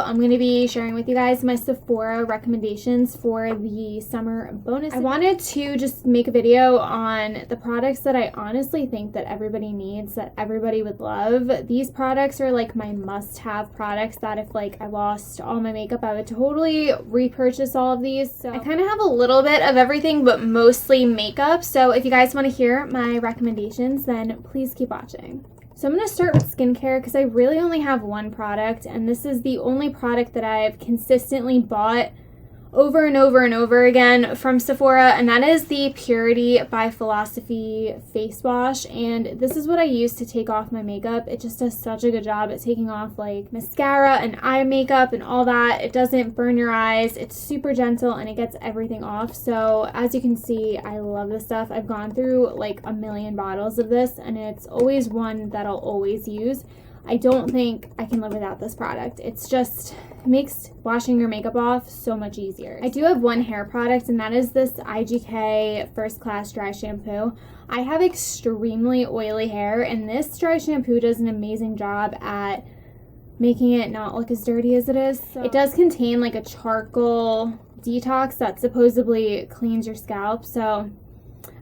I'm going to be sharing with you guys my Sephora recommendations for the summer bonus. I wanted to just make a video on the products that I honestly think that everybody needs, that everybody would love. These products are like my must-have products that if like I lost all my makeup, I would totally repurchase all of these. So I kind of have a little bit of everything, but mostly makeup. So if you guys want to hear my recommendations, then please keep watching. So I'm going to start with skincare because I really only have one product, and this is the only product that I've consistently bought over and over and over again from Sephora, and that is the Purity by Philosophy face wash. And this is what I use to take off my makeup. It just does such a good job at taking off like mascara and eye makeup and all that. It doesn't burn your eyes. It's super gentle and it gets everything off. So as you can see, I love this stuff. I've gone through like a million bottles of this, and it's always one that I'll always use. I don't think I can live without this product. It's just, it makes washing your makeup off so much easier. I do have one hair product, and that is this IGK First Class Dry Shampoo. I have extremely oily hair, and this dry shampoo does an amazing job at making it not look as dirty as it is. So it does contain like a charcoal detox that supposedly cleans your scalp. So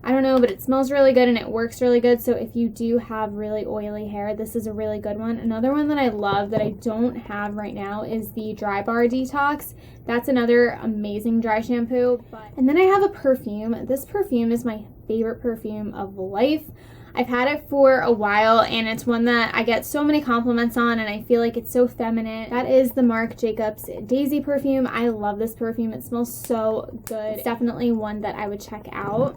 I don't know, but it smells really good and it works really good. So if you do have really oily hair, this is a really good one. Another one that I love that I don't have right now is the Dry Bar Detox. That's another amazing dry shampoo. And then I have a perfume. This perfume is my favorite perfume of life. I've had it for a while, and it's one that I get so many compliments on, and I feel like it's so feminine. That is the Marc Jacobs Daisy perfume. I love this perfume. It smells so good. It's definitely one that I would check out.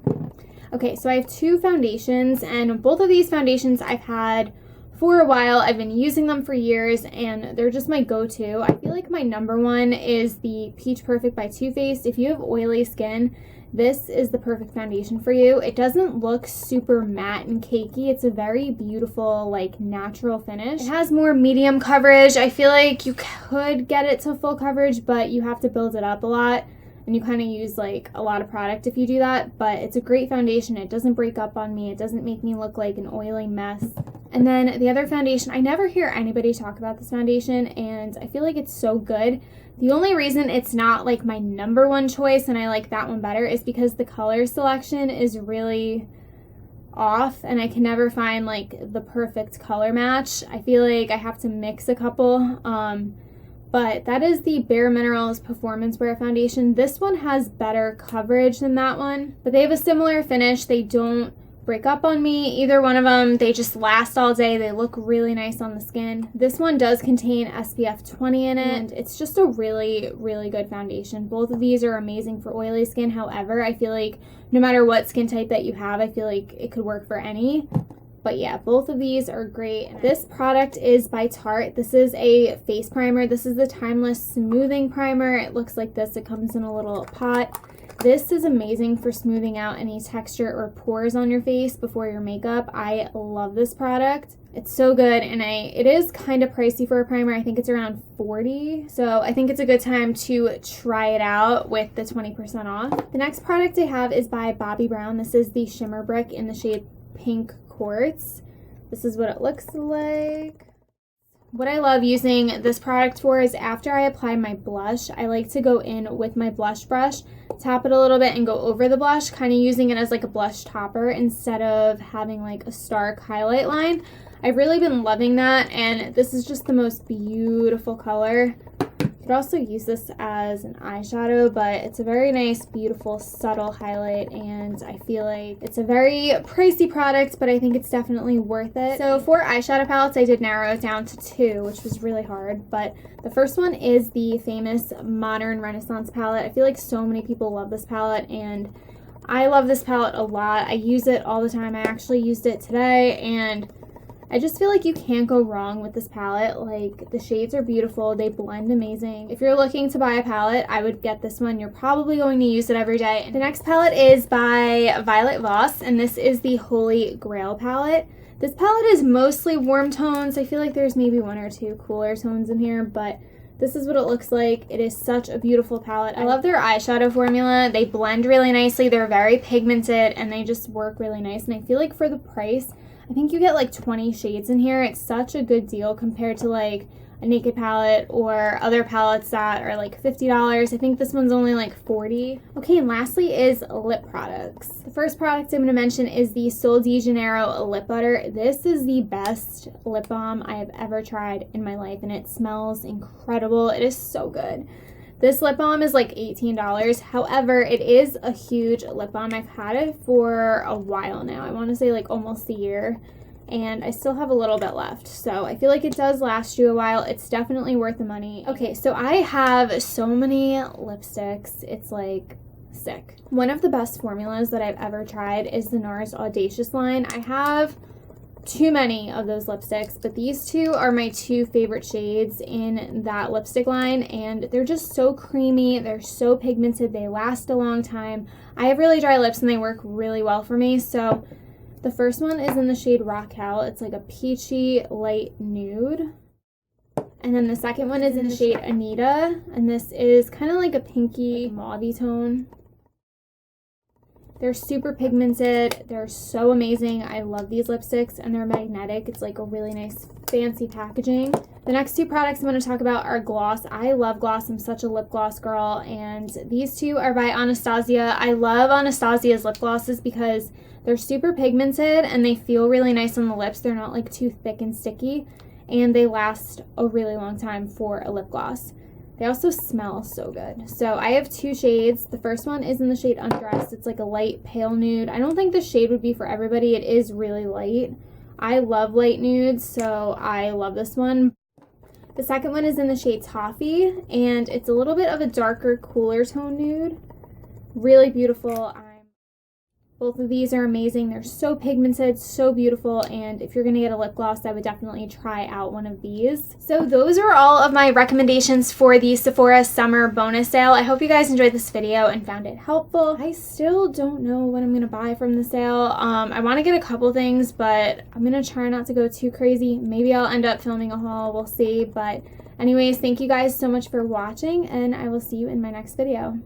Okay, so I have two foundations, and both of these foundations I've had for a while. I've been using them for years, and they're just my go-to. I feel like my number one is the Peach Perfect by Too Faced. If you have oily skin, this is the perfect foundation for you. It doesn't look super matte and cakey. It's a very beautiful, like, natural finish. It has more medium coverage. I feel like you could get it to full coverage, but you have to build it up a lot. And you kind of use like a lot of product if you do that, but it's a great foundation. It doesn't break up on me. It doesn't make me look like an oily mess. And then the other foundation, I never hear anybody talk about this foundation, and I feel like it's so good. The only reason it's not like my number one choice and I like that one better is because the color selection is really off, and I can never find like the perfect color match. I feel like I have to mix a couple. But that is the Bare Minerals Performance Wear Foundation. This one has better coverage than that one, but they have a similar finish. They don't break up on me, either one of them. They just last all day. They look really nice on the skin. This one does contain SPF 20 in it, and it's just a really, really good foundation. Both of these are amazing for oily skin. However, I feel like no matter what skin type that you have, I feel like it could work for any. But yeah, both of these are great. This product is by Tarte. This is a face primer. This is the Timeless Smoothing Primer. It looks like this. It comes in a little pot. This is amazing for smoothing out any texture or pores on your face before your makeup. I love this product. It's so good, and it is kind of pricey for a primer. I think it's around $40. So I think it's a good time to try it out with the 20% off. The next product I have is by Bobbi Brown. This is the Shimmer Brick in the shade Pink Quartz. This is what it looks like. What I love using this product for is after I apply my blush, I like to go in with my blush brush, tap it a little bit and go over the blush, kind of using it as like a blush topper instead of having like a stark highlight line. I've really been loving that, and this is just the most beautiful color. You could also use this as an eyeshadow, but it's a very nice, beautiful, subtle highlight, and I feel like it's a very pricey product, but I think it's definitely worth it. So for eyeshadow palettes, I did narrow it down to two, which was really hard, but the first one is the famous Modern Renaissance palette. I feel like so many people love this palette, and I love this palette a lot. I use it all the time. I actually used it today, and I just feel like you can't go wrong with this palette. Like, the shades are beautiful. They blend amazing. If you're looking to buy a palette, I would get this one. You're probably going to use it every day. The next palette is by Violet Voss, and this is the Holy Grail palette. This palette is mostly warm tones. I feel like there's maybe one or two cooler tones in here, but this is what it looks like. It is such a beautiful palette. I love their eyeshadow formula. They blend really nicely. They're very pigmented, and they just work really nice. And I feel like for the price, I think you get like 20 shades in here. It's such a good deal compared to like a Naked palette or other palettes that are like $50. I think this one's only like $40. Okay, and lastly is lip products. The first product I'm going to mention is the Sol de Janeiro lip butter. This is the best lip balm I have ever tried in my life, and it smells incredible. It is so good. This lip balm is like $18. However, it is a huge lip balm. I've had it for a while now. I want to say like almost a year. And I still have a little bit left. So I feel like it does last you a while. It's definitely worth the money. Okay, so I have so many lipsticks. It's like sick. One of the best formulas that I've ever tried is the NARS Audacious line. I have too many of those lipsticks, but these two are my two favorite shades in that lipstick line, and they're just so creamy. They're so pigmented. They last a long time. I have really dry lips and they work really well for me. So the first one is in the shade Raquel. It's like a peachy light nude. And then the second one is in the shade Anita, and this is kind of like a pinky mauve tone. They're super pigmented. They're so amazing. I love these lipsticks, and they're magnetic. It's like a really nice fancy packaging. The next two products I'm going to talk about are gloss. I love gloss. I'm such a lip gloss girl, and these two are by Anastasia. I love Anastasia's lip glosses because they're super pigmented and they feel really nice on the lips. They're not like too thick and sticky, and they last a really long time for a lip gloss. They also smell so good. So I have two shades. The first one is in the shade Undressed. It's like a light pale nude. I don't think this shade would be for everybody. It is really light. I love light nudes, so I love this one. The second one is in the shade Toffee, and it's a little bit of a darker, cooler tone nude. Really beautiful. Both of these are amazing. They're so pigmented, so beautiful, and if you're going to get a lip gloss, I would definitely try out one of these. So those are all of my recommendations for the Sephora summer bonus sale. I hope you guys enjoyed this video and found it helpful. I still don't know what I'm going to buy from the sale. I want to get a couple things, but I'm going to try not to go too crazy. Maybe I'll end up filming a haul. We'll see. But anyways, thank you guys so much for watching, and I will see you in my next video.